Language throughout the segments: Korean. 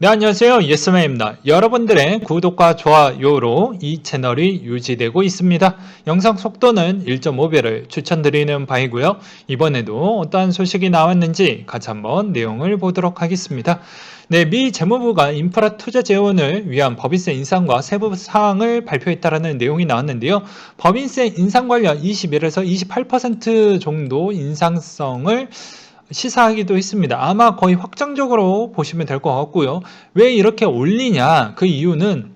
네, 안녕하세요. 예스맨입니다. 여러분들의 구독과 좋아요로 이 채널이 유지되고 있습니다. 영상 속도는 1.5배를 추천드리는 바이고요. 이번에도 어떠한 소식이 나왔는지 같이 한번 내용을 보도록 하겠습니다. 네, 미 재무부가 인프라 투자 재원을 위한 법인세 인상과 세부 사항을 발표했다라는 내용이 나왔는데요. 법인세 인상 관련 21에서 28% 정도 인상성을 시사하기도 했습니다. 아마 거의 확정적으로 보시면 될 것 같고요. 왜 이렇게 올리냐? 그 이유는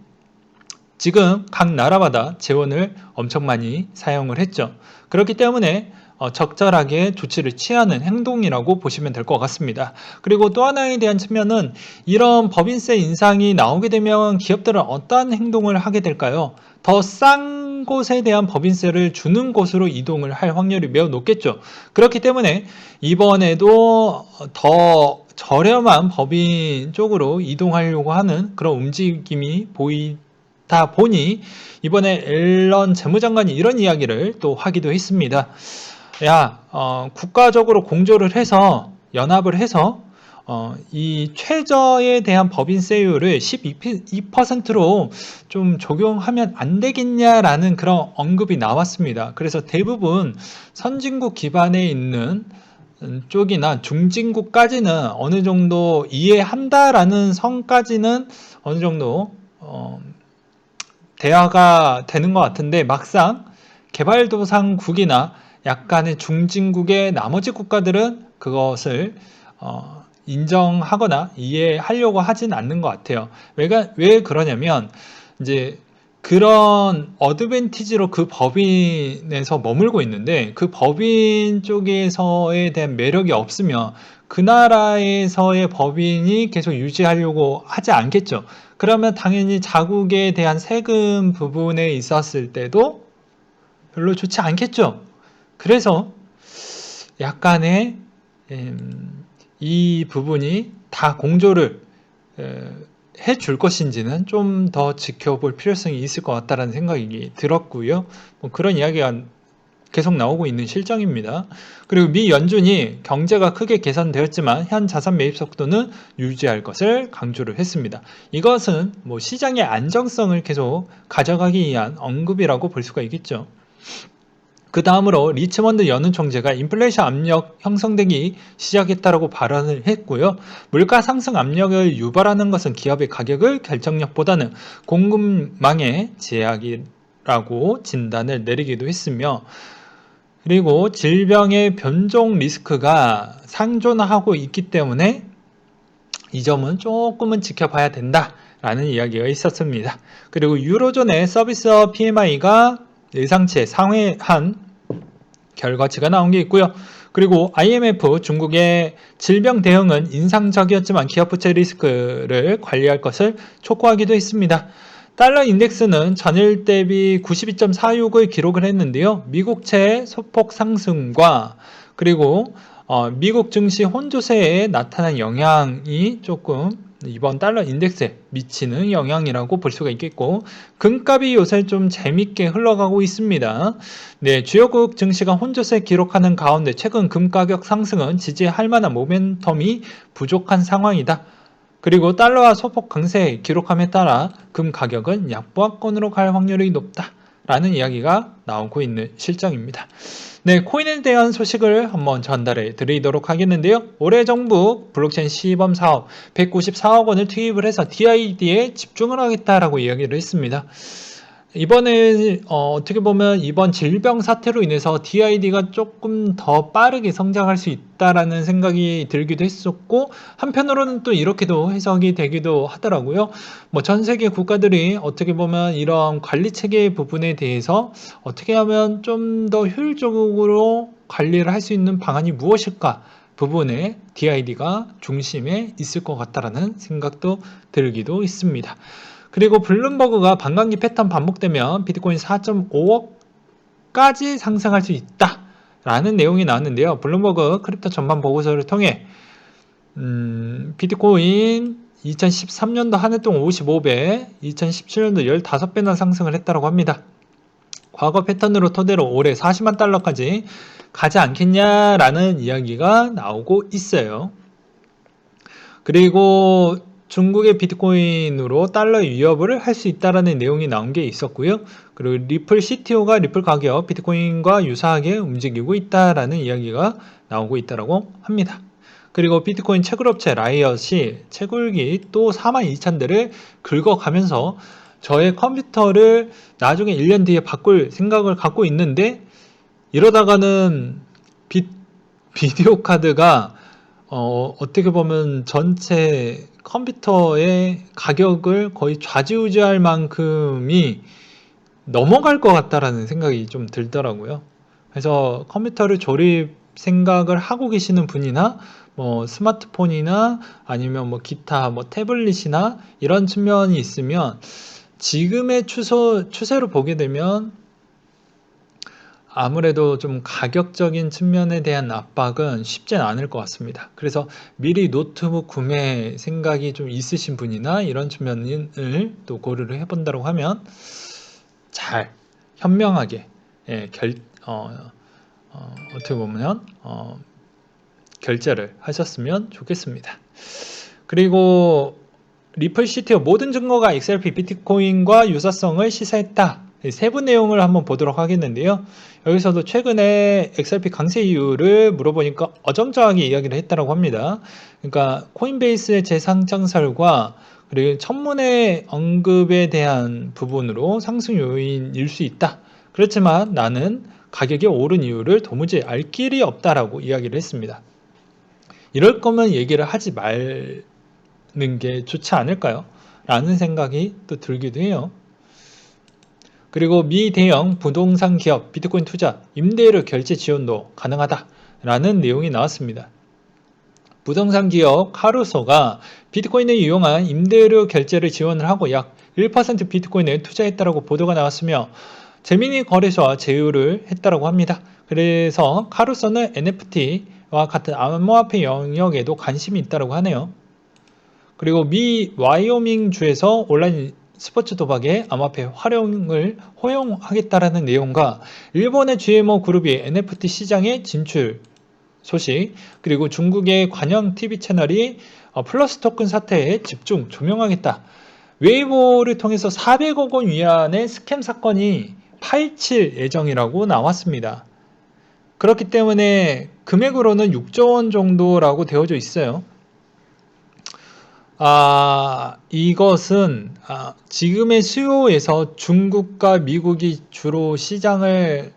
지금 각 나라마다 재원을 엄청 많이 사용을 했죠. 그렇기 때문에 적절하게 조치를 취하는 행동이라고 보시면 될 것 같습니다. 그리고 또 하나에 대한 측면은 이런 법인세 인상이 나오게 되면 기업들은 어떠한 행동을 하게 될까요? 더 싼 곳에 대한 법인세를 주는 곳으로 이동을 할 확률이 매우 높겠죠. 그렇기 때문에 이번에도 더 저렴한 법인 쪽으로 이동하려고 하는 그런 움직임이 보이다 보니 이번에 앨런 재무장관이 이런 이야기를 또 하기도 했습니다. 국가적으로 공조를 해서 연합을 해서 이 최저에 대한 법인세율을 12%로 좀 적용하면 안 되겠냐라는 그런 언급이 나왔습니다. 그래서 대부분 선진국 기반에 있는 쪽이나 중진국까지는 어느 정도 이해한다라는 선까지는 어느 정도 대화가 되는 것 같은데 막상 개발도상국이나 약간의 중진국의 나머지 국가들은 그것을 인정하거나 이해하려고 하진 않는 것 같아요. 왜 그러냐면 이제 그런 어드밴티지로 그 법인에서 머물고 있는데 그 법인 쪽에서에 대한 매력이 없으면 그 나라에서의 법인이 계속 유지하려고 하지 않겠죠. 그러면 당연히 자국에 대한 세금 부분에 있었을 때도 별로 좋지 않겠죠. 그래서 약간의 이 부분이 다 공조를 해줄 것인지는 좀 더 지켜볼 필요성이 있을 것 같다는 생각이 들었고요. 뭐 그런 이야기가 계속 나오고 있는 실정입니다. 그리고 미 연준이 경제가 크게 개선되었지만 현 자산 매입 속도는 유지할 것을 강조를 했습니다. 이것은 뭐 시장의 안정성을 계속 가져가기 위한 언급이라고 볼 수가 있겠죠. 그 다음으로 리치먼드 연은 총재가 인플레이션 압력 형성되기 시작했다라고 발언을 했고요. 물가 상승 압력을 유발하는 것은 기업의 가격을 결정력보다는 공급망의 제약이라고 진단을 내리기도 했으며 그리고 질병의 변종 리스크가 상존하고 있기 때문에 이 점은 조금은 지켜봐야 된다라는 이야기가 있었습니다. 그리고 유로존의 서비스업 PMI가 예상치에 상회한 결과치가 나온 게 있고요. 그리고 IMF 중국의 질병 대응은 인상적이었지만 기업 부채 리스크를 관리할 것을 촉구하기도 했습니다. 달러 인덱스는 전일 대비 92.46을 기록을 했는데요. 미국채 소폭 상승과 그리고 미국 증시 혼조세에 나타난 영향이 조금 이번 달러 인덱스에 미치는 영향이라고 볼 수가 있겠고 금값이 요새 좀 재밌게 흘러가고 있습니다. 네, 주요국 증시가 혼조세 기록하는 가운데 최근 금 가격 상승은 지지할 만한 모멘텀이 부족한 상황이다. 그리고 달러와 소폭 강세 기록함에 따라 금 가격은 약보합권으로 갈 확률이 높다라는 이야기가 나오고 있는 실정입니다. 네, 코인에 대한 소식을 한번 전달해 드리도록 하겠는데요. 올해 정부 블록체인 시범 사업 194억 원을 투입을 해서 DID에 집중을 하겠다라고 이야기를 했습니다. 이번에 어떻게 보면 이번 질병 사태로 인해서 DID가 조금 더 빠르게 성장할 수 있다라는 생각이 들기도 했었고 한편으로는 또 이렇게도 해석이 되기도 하더라고요. 뭐 전 세계 국가들이 어떻게 보면 이런 관리 체계 부분에 대해서 어떻게 하면 좀 더 효율적으로 관리를 할 수 있는 방안이 무엇일까 부분에 DID가 중심에 있을 것 같다라는 생각도 들기도 있습니다. 그리고 블룸버그가 반감기 패턴 반복되면 비트코인 4.5억까지 상승할 수 있다라는 내용이 나왔는데요. 블룸버그 크립토 전반 보고서를 통해 비트코인 2013년도 한 해 동안 55배, 2017년도 15배나 상승을 했다고 합니다. 과거 패턴으로 토대로 올해 40만 달러까지 가지 않겠냐라는 이야기가 나오고 있어요. 그리고 중국의 비트코인으로 달러의 위협을 할 수 있다라는 내용이 나온 게 있었고요. 그리고 리플 CTO가 리플 가격 비트코인과 유사하게 움직이고 있다라는 이야기가 나오고 있다라고 합니다. 그리고 비트코인 채굴업체 라이엇이 채굴기 또 42,000대를 긁어가면서 저의 컴퓨터를 나중에 1년 뒤에 바꿀 생각을 갖고 있는데, 이러다가는 비디오 카드가 어떻게 보면 전체 컴퓨터의 가격을 거의 좌지우지할 만큼이 넘어갈 것 같다라는 생각이 좀 들더라고요. 그래서 컴퓨터를 조립 생각을 하고 계시는 분이나 뭐 스마트폰이나 아니면 뭐 기타 뭐 태블릿이나 이런 측면이 있으면 지금의 추세로 보게 되면 아무래도 좀 가격적인 측면에 대한 압박은 쉽지는 않을 것 같습니다. 그래서 미리 노트북 구매 생각이 좀 있으신 분이나 이런 측면을 또 고려를 해본다고 하면 잘 현명하게 어떻게 보면 결제를 하셨으면 좋겠습니다. 그리고 리플 CTO 모든 증거가 XRP 비트코인과 유사성을 시사했다. 세부 내용을 한번 보도록 하겠는데요. 여기서도 최근에 XRP 강세 이유를 물어보니까 어정쩡하게 이야기를 했다고 합니다. 그러니까 코인베이스의 재상장설과 그리고 청문회 언급에 대한 부분으로 상승 요인일 수 있다. 그렇지만 나는 가격이 오른 이유를 도무지 알 길이 없다라고 이야기를 했습니다. 이럴 거면 얘기를 하지 말는 게 좋지 않을까요? 라는 생각이 또 들기도 해요. 그리고 미 대형 부동산 기업 비트코인 투자 임대료 결제 지원도 가능하다라는 내용이 나왔습니다. 부동산 기업 카루소가 비트코인을 이용한 임대료 결제를 지원을 하고 약 1% 비트코인을 투자했다고 보도가 나왔으며 재미니 거래소와 제휴를 했다고 합니다. 그래서 카루소는 NFT와 같은 암호화폐 영역에도 관심이 있다고 하네요. 그리고 미 와이오밍 주에서 온라인 스포츠 도박의 암호화폐 활용을 허용하겠다라는 내용과 일본의 GMO 그룹이 NFT 시장에 진출 소식, 그리고 중국의 관영 TV 채널이 플러스 토큰 사태에 집중 조명하겠다. 웨이보를 통해서 400억 원 위안의 스캠 사건이 파헤칠 예정이라고 나왔습니다. 그렇기 때문에 금액으로는 6조 원 정도라고 되어져 있어요. 이것은 지금의 수요에서 중국과 미국이 주로 시장을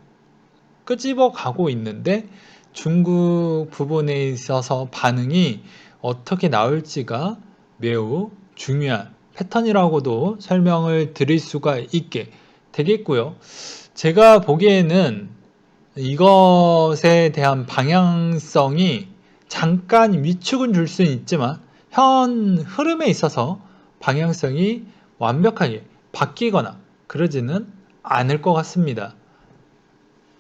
끄집어 가고 있는데 중국 부분에 있어서 반응이 어떻게 나올지가 매우 중요한 패턴이라고도 설명을 드릴 수가 있게 되겠고요. 제가 보기에는 이것에 대한 방향성이 잠깐 위축은 줄 수는 있지만 현 흐름에 있어서 방향성이 완벽하게 바뀌거나 그러지는 않을 것 같습니다.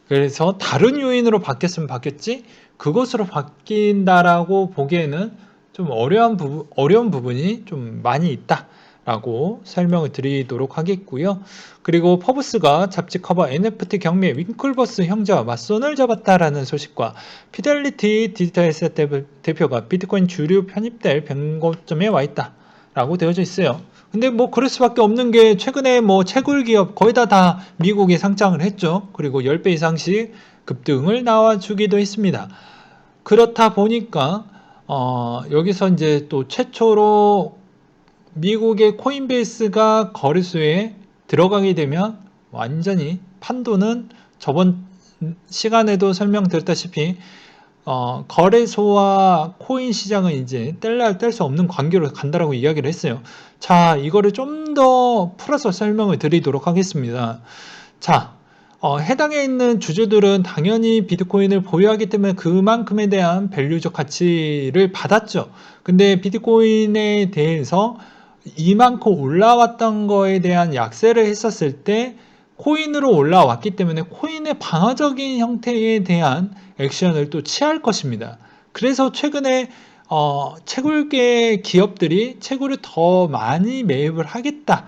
그래서 다른 요인으로 바뀌었으면 바뀌었지 그것으로 바뀐다라고 보기에는 좀 어려운 부분이 좀 많이 있다라고 설명을 드리도록 하겠고요. 그리고 퍼브스가 잡지 커버 NFT 경매 윙클버스 형제와 맞손을 잡았다라는 소식과 피델리티 디지털에셋 대표가 비트코인 주류 편입될 변고점에 와 있다라고 되어져 있어요. 근데 뭐 그럴 수밖에 없는 게 최근에 뭐 채굴 기업 거의 다 미국에 상장을 했죠. 그리고 10배 이상씩 급등을 나와주기도 했습니다. 그렇다 보니까 여기서 이제 또 최초로 미국의 코인베이스가 거래소에 들어가게 되면 완전히 판도는 저번 시간에도 설명드렸다시피 거래소와 코인 시장은 이제 뗄 수 없는 관계로 간다라고 이야기를 했어요. 자, 이거를 좀 더 풀어서 설명을 드리도록 하겠습니다. 자, 해당에 있는 주주들은 당연히 비트코인을 보유하기 때문에 그만큼에 대한 밸류적 가치를 받았죠. 근데 비트코인에 대해서 이만큼 올라왔던 거에 대한 약세를 했었을 때 코인으로 올라왔기 때문에 코인의 방어적인 형태에 대한 액션을 또 취할 것입니다. 그래서 최근에 채굴계 기업들이 채굴을 더 많이 매입을 하겠다.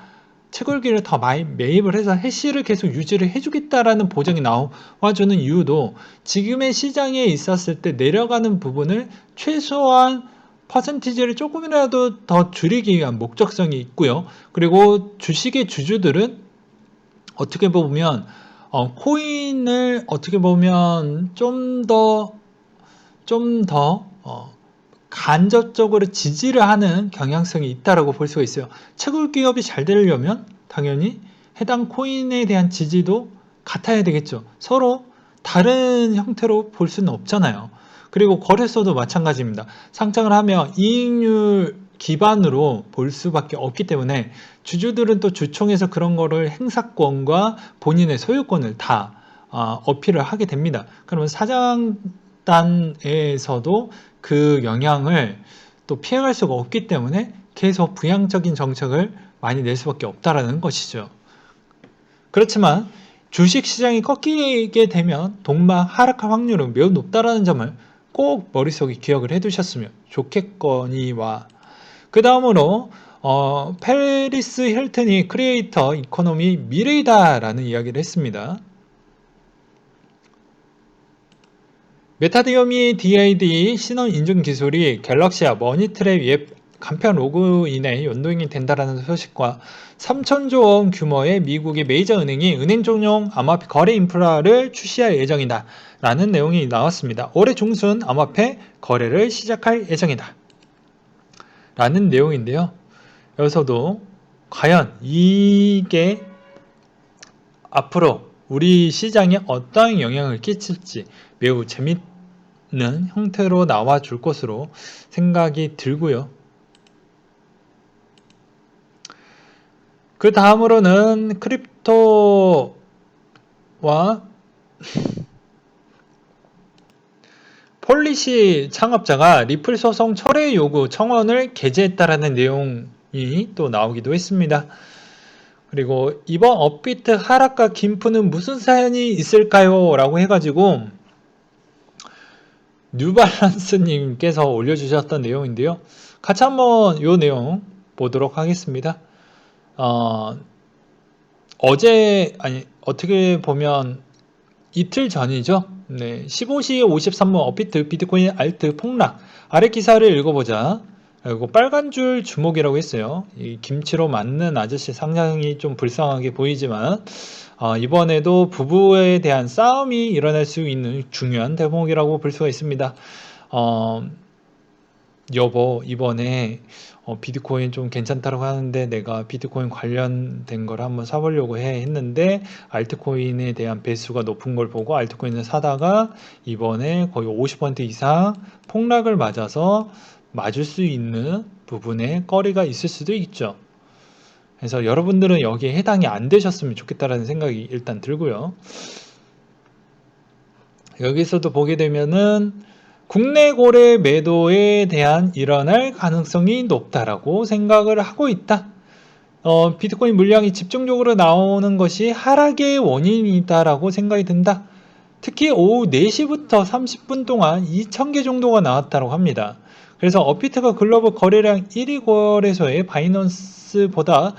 채굴기를 더 많이 매입을 해서 해시를 계속 유지를 해주겠다라는 보장이 나와주는 이유도 지금의 시장에 있었을 때 내려가는 부분을 최소한 퍼센티지를 조금이라도 더 줄이기 위한 목적성이 있고요. 그리고 주식의 주주들은 어떻게 보면 코인을 어떻게 보면 좀 더 간접적으로 지지를 하는 경향성이 있다라고 볼 수가 있어요. 채굴 기업이 잘 되려면 당연히 해당 코인에 대한 지지도 같아야 되겠죠. 서로 다른 형태로 볼 수는 없잖아요. 그리고 거래소도 마찬가지입니다. 상장을 하면 이익률 기반으로 볼 수밖에 없기 때문에 주주들은 또 주총에서 그런 거를 행사권과 본인의 소유권을 다 어필을 하게 됩니다. 그러면 사장단에서도 그 영향을 또 피해갈 수가 없기 때문에 계속 부양적인 정책을 많이 낼 수밖에 없다라는 것이죠. 그렇지만 주식시장이 꺾이게 되면 동반 하락할 확률은 매우 높다라는 점을 꼭 머릿속에 기억을 해두셨으면 좋겠거니와 그 다음으로 페리스 힐튼이 크리에이터 이코노미 미래이다라는 이야기를 했습니다. 메타디오미 DID 신원 인증 기술이 갤럭시와 머니트랩 웹 간편 로그인에 연동이 된다는 소식과 3천조 원 규모의 미국의 메이저 은행이 은행 전용 암호화폐 거래 인프라를 출시할 예정이다 라는 내용이 나왔습니다. 올해 중순 암호화폐 거래를 시작할 예정이다 라는 내용인데요. 여기서도 과연 이게 앞으로 우리 시장에 어떠한 영향을 끼칠지 매우 재밌는 형태로 나와 줄 것으로 생각이 들고요. 그 다음으로는 크립토와 폴리시 창업자가 리플 소송 철회 요구 청원을 게재했다라는 내용이 또 나오기도 했습니다. 그리고 이번 업비트 하락과 김프는 무슨 사연이 있을까요? 라고 해가지고 뉴발란스님께서 올려주셨던 내용인데요. 같이 한번 이 내용 보도록 하겠습니다. 어떻게 보면 이틀 전이죠. 네, 15시 53분 업비트 비트코인 알트 폭락 아래 기사를 읽어보자. 그리고 빨간 줄 주목이라고 했어요. 이 김치로 맞는 아저씨 상당히 좀 불쌍하게 보이지만 이번에도 부부에 대한 싸움이 일어날 수 있는 중요한 대목이라고 볼 수가 있습니다. 여보 이번에 비트코인 좀 괜찮다고 하는데 내가 비트코인 관련된 걸 한번 사보려고 했는데 알트코인에 대한 배수가 높은 걸 보고 알트코인을 사다가 이번에 거의 50% 이상 폭락을 맞을 수 있는 부분에 꺼리가 있을 수도 있죠. 그래서 여러분들은 여기에 해당이 안 되셨으면 좋겠다라는 생각이 일단 들고요. 여기서도 보게 되면은 국내 거래 매도에 대한 일어날 가능성이 높다라고 생각을 하고 있다. 비트코인 물량이 집중적으로 나오는 것이 하락의 원인이다라고 생각이 든다. 특히 오후 4시부터 30분 동안 2,000개 정도가 나왔다고 합니다. 그래서 업비트가 글로벌 거래량 1위 거래소의 바이낸스보다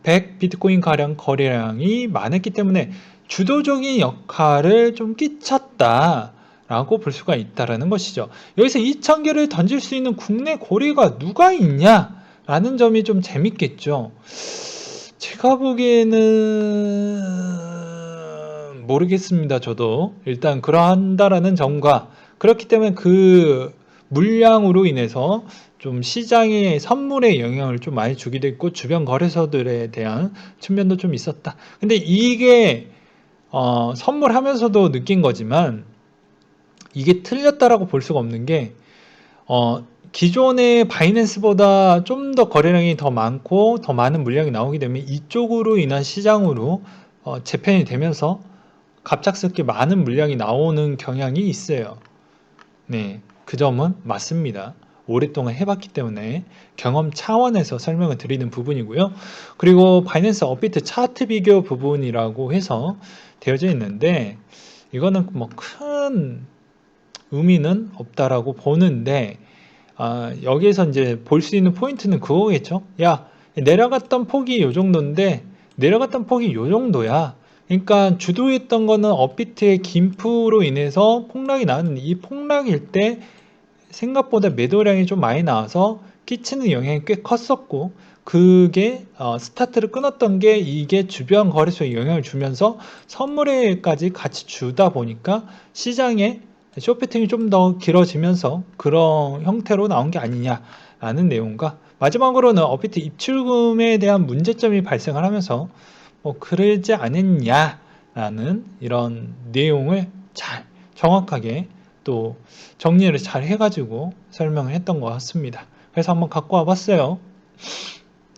100 비트코인 가량 거래량이 많았기 때문에 주도적인 역할을 좀 끼쳤다라고 볼 수가 있다라는 것이죠. 여기서 2,000개를 던질 수 있는 국내 고래가 누가 있냐라는 점이 좀 재밌겠죠. 제가 보기에는 모르겠습니다. 저도 일단 그러한다라는 점과 그렇기 때문에 그 물량으로 인해서 좀 시장의 선물에 영향을 좀 많이 주기도 했고 주변 거래소들에 대한 측면도 좀 있었다. 근데 이게 선물하면서도 느낀 거지만 이게 틀렸다라고 볼 수가 없는 게 기존의 바이낸스보다 좀 더 거래량이 더 많고 더 많은 물량이 나오게 되면 이쪽으로 인한 시장으로 재편이 되면서 갑작스럽게 많은 물량이 나오는 경향이 있어요. 네, 그 점은 맞습니다. 오랫동안 해봤기 때문에 경험 차원에서 설명을 드리는 부분이고요. 그리고 바이낸스 업비트 차트 비교 부분이라고 해서 되어져 있는데 이거는 뭐 큰 의미는 없다라고 보는데 여기에서 이제 볼 수 있는 포인트는 그거겠죠. 야, 내려갔던 폭이 요 정도인데 내려갔던 폭이 요 정도야. 그러니까 주도했던 거는 업비트의 김프로 인해서 폭락이 나왔는데 이 폭락일 때 생각보다 매도량이 좀 많이 나와서 끼치는 영향이 꽤 컸었고, 그게 스타트를 끊었던 게 이게 주변 거래소에 영향을 주면서 선물에까지 같이 주다 보니까 시장에 쇼패팅이 좀 더 길어지면서 그런 형태로 나온 게 아니냐라는 내용과, 마지막으로는 업비트 입출금에 대한 문제점이 발생을 하면서 뭐 그러지 않았냐라는 이런 내용을 잘 정확하게 또 정리를 잘 해가지고 설명을 했던 것 같습니다. 그래서 한번 갖고 와봤어요.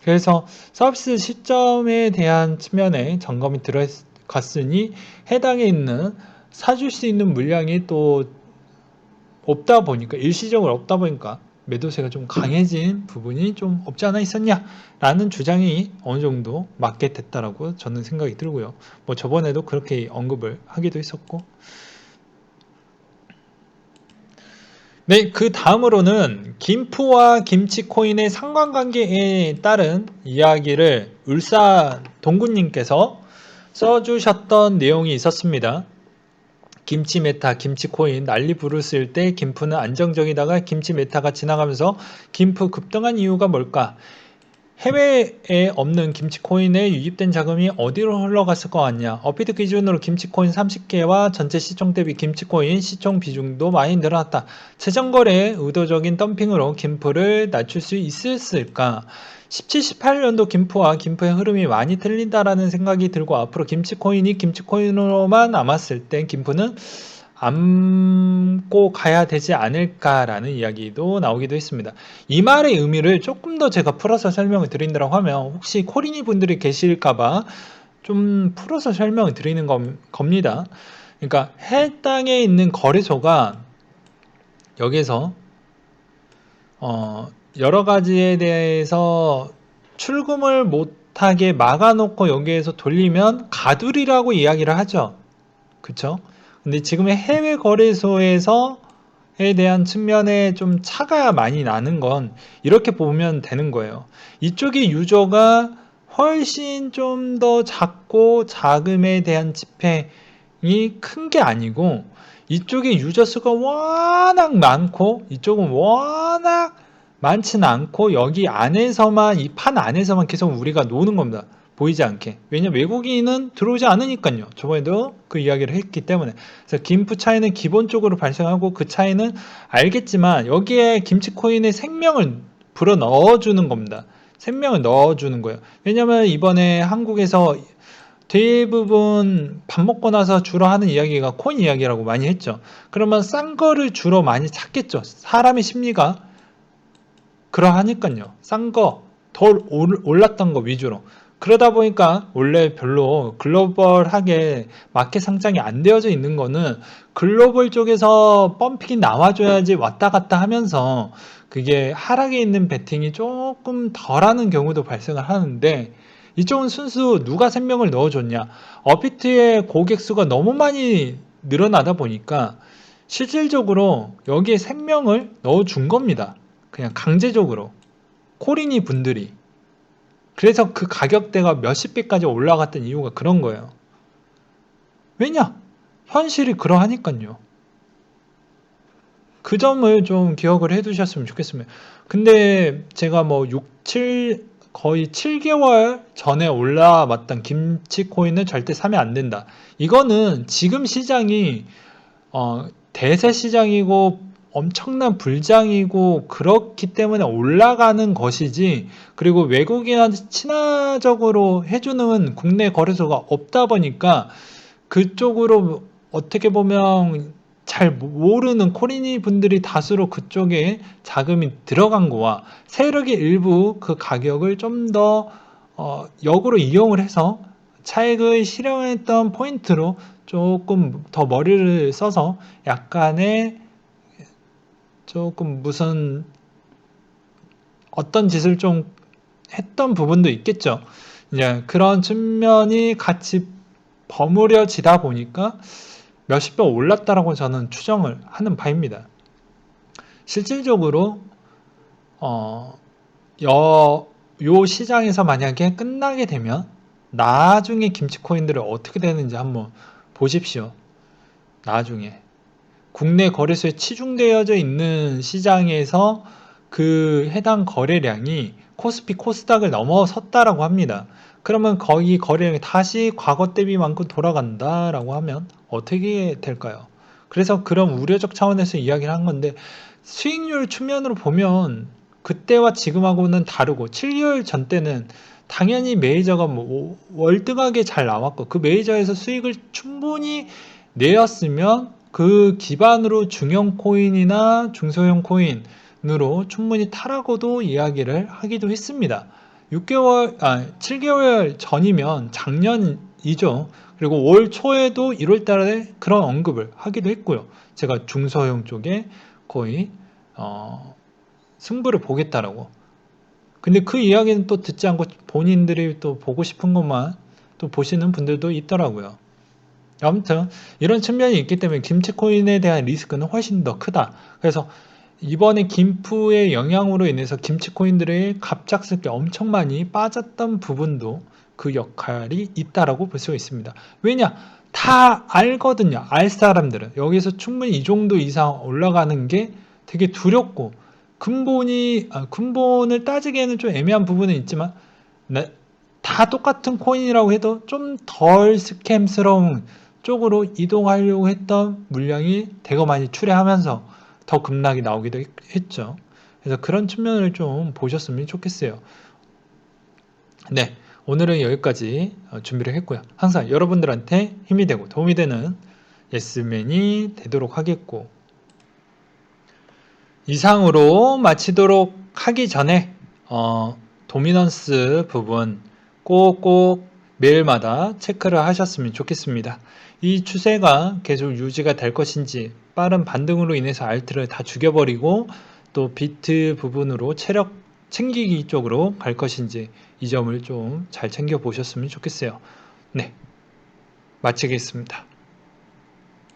그래서 서비스 시점에 대한 측면에 점검이 들어갔으니 해당에 있는 사줄 수 있는 물량이 또 없다 보니까, 일시적으로 없다 보니까 매도세가 좀 강해진 부분이 좀 없지 않아 있었냐라는 주장이 어느 정도 맞게 됐다라고 저는 생각이 들고요. 뭐 저번에도 그렇게 언급을 하기도 했었고. 네, 그 다음으로는 김프와 김치코인의 상관관계에 따른 이야기를 울산 동구님께서 써주셨던 내용이 있었습니다. 김치 메타, 김치코인 난리 부르실 때 김프는 안정적이다가 김치 메타가 지나가면서 김프 급등한 이유가 뭘까? 해외에 없는 김치코인에 유입된 자금이 어디로 흘러갔을 것 같냐? 업비트 기준으로 김치코인 30개와 전체 시총 대비 김치코인 시총 비중도 많이 늘어났다. 재정거래의 의도적인 덤핑으로 김프를 낮출 수 있었을까? 17, 18년도 김프와 김프의 흐름이 많이 틀린다라는 생각이 들고, 앞으로 김치코인이 김치코인으로만 남았을 땐 김프는 안고 가야 되지 않을까라는 이야기도 나오기도 했습니다. 이 말의 의미를 조금 더 제가 풀어서 설명을 드린다고 하면, 혹시 코리니 분들이 계실까봐 좀 풀어서 설명을 드리는 겁니다. 그러니까 해당에 있는 거래소가 여기서 여러 가지에 대해서 출금을 못하게 막아놓고 여기에서 돌리면 가두리라고 이야기를 하죠. 그쵸? 근데 지금의 해외 거래소에서에 대한 측면에 좀 차가 많이 나는 건 이렇게 보면 되는 거예요. 이쪽의 유저가 훨씬 좀 더 작고 자금에 대한 집행이 큰 게 아니고, 이쪽의 유저 수가 워낙 많고 이쪽은 워낙 많지는 않고, 여기 안에서만, 이 판 안에서만 계속 우리가 노는 겁니다. 보이지 않게. 왜냐면 외국인은 들어오지 않으니까요. 저번에도 그 이야기를 했기 때문에. 그래서 김프 차이는 기본적으로 발생하고, 그 차이는 알겠지만 여기에 김치코인의 생명을 불어 넣어주는 겁니다. 생명을 넣어주는 거예요. 왜냐면 이번에 한국에서 대부분 밥 먹고 나서 주로 하는 이야기가 코인 이야기라고 많이 했죠. 그러면 싼 거를 주로 많이 찾겠죠. 사람의 심리가 그러하니까요. 싼 거, 더 올랐던 거 위주로. 그러다 보니까 원래 별로 글로벌하게 마켓 상장이 안 되어져 있는 거는 글로벌 쪽에서 펌핑이 나와줘야지 왔다 갔다 하면서 그게 하락에 있는 베팅이 조금 덜하는 경우도 발생을 하는데, 이쪽은 순수 누가 생명을 넣어줬냐? 업비트의 고객 수가 너무 많이 늘어나다 보니까 실질적으로 여기에 생명을 넣어준 겁니다. 그냥 강제적으로. 코리니 분들이. 그래서 그 가격대가 몇십 배까지 올라갔던 이유가 그런 거예요. 왜냐? 현실이 그러하니까요. 그 점을 좀 기억을 해 두셨으면 좋겠습니다. 근데 제가 뭐 7, 거의 7개월 전에 올라왔던 김치코인은 절대 사면 안 된다. 이거는 지금 시장이 대세 시장이고 엄청난 불장이고 그렇기 때문에 올라가는 것이지, 그리고 외국인한테 친화적으로 해주는 국내 거래소가 없다 보니까 그쪽으로 어떻게 보면 잘 모르는 코리니 분들이 다수로 그쪽에 자금이 들어간 거와, 세력의 일부 그 가격을 좀 더 역으로 이용을 해서 차익을 실현했던 포인트로 조금 더 머리를 써서 약간의 조금 무슨 어떤 짓을 좀 했던 부분도 있겠죠. 이제 그런 측면이 같이 버무려지다 보니까 몇십 배 올랐다라고 저는 추정을 하는 바입니다. 실질적으로 요 시장에서 만약에 끝나게 되면 나중에 김치코인들이 어떻게 되는지 한번 보십시오. 나중에 국내 거래소에 치중되어져 있는 시장에서 그 해당 거래량이 코스피 코스닥을 넘어섰다라고 합니다. 그러면 거기 거래량이 다시 과거 대비만큼 돌아간다라고 하면 어떻게 될까요? 그래서 그런 우려적 차원에서 이야기를 한 건데, 수익률 측면으로 보면 그때와 지금하고는 다르고, 7개월 전 때는 당연히 메이저가 뭐 월등하게 잘 나왔고, 그 메이저에서 수익을 충분히 내었으면 그 기반으로 중형 코인이나 중소형 코인으로 충분히 타라고도 이야기를 하기도 했습니다. 7개월 전이면 작년이죠. 그리고 올 초에도 1월 달에 그런 언급을 하기도 했고요. 제가 중소형 쪽에 거의 승부를 보겠다라고. 근데 그 이야기는 또 듣지 않고 본인들이 또 보고 싶은 것만 또 보시는 분들도 있더라고요. 아무튼 이런 측면이 있기 때문에 김치코인에 대한 리스크는 훨씬 더 크다. 그래서 이번에 김프의 영향으로 인해서 김치코인들의 갑작스럽게 엄청 많이 빠졌던 부분도 그 역할이 있다라고 볼 수가 있습니다. 왜냐? 다 알거든요. 알 사람들은. 여기서 충분히 이 정도 이상 올라가는 게 되게 두렵고, 근본을 따지기에는 좀 애매한 부분은 있지만, 다 똑같은 코인이라고 해도 좀 덜 스캠스러운 쪽으로 이동하려고 했던 물량이 대거 많이 출회하면서 더 급락이 나오기도 했죠. 그래서 그런 측면을 좀 보셨으면 좋겠어요. 네, 오늘은 여기까지 준비를 했고요. 항상 여러분들한테 힘이 되고 도움이 되는 예스맨이 되도록 하겠고, 이상으로 마치도록 하기 전에 도미넌스 부분 꼭꼭 매일마다 체크를 하셨으면 좋겠습니다. 이 추세가 계속 유지가 될 것인지, 빠른 반등으로 인해서 알트를 다 죽여버리고 또 비트 부분으로 체력 챙기기 쪽으로 갈 것인지, 이 점을 좀 잘 챙겨 보셨으면 좋겠어요. 네, 마치겠습니다.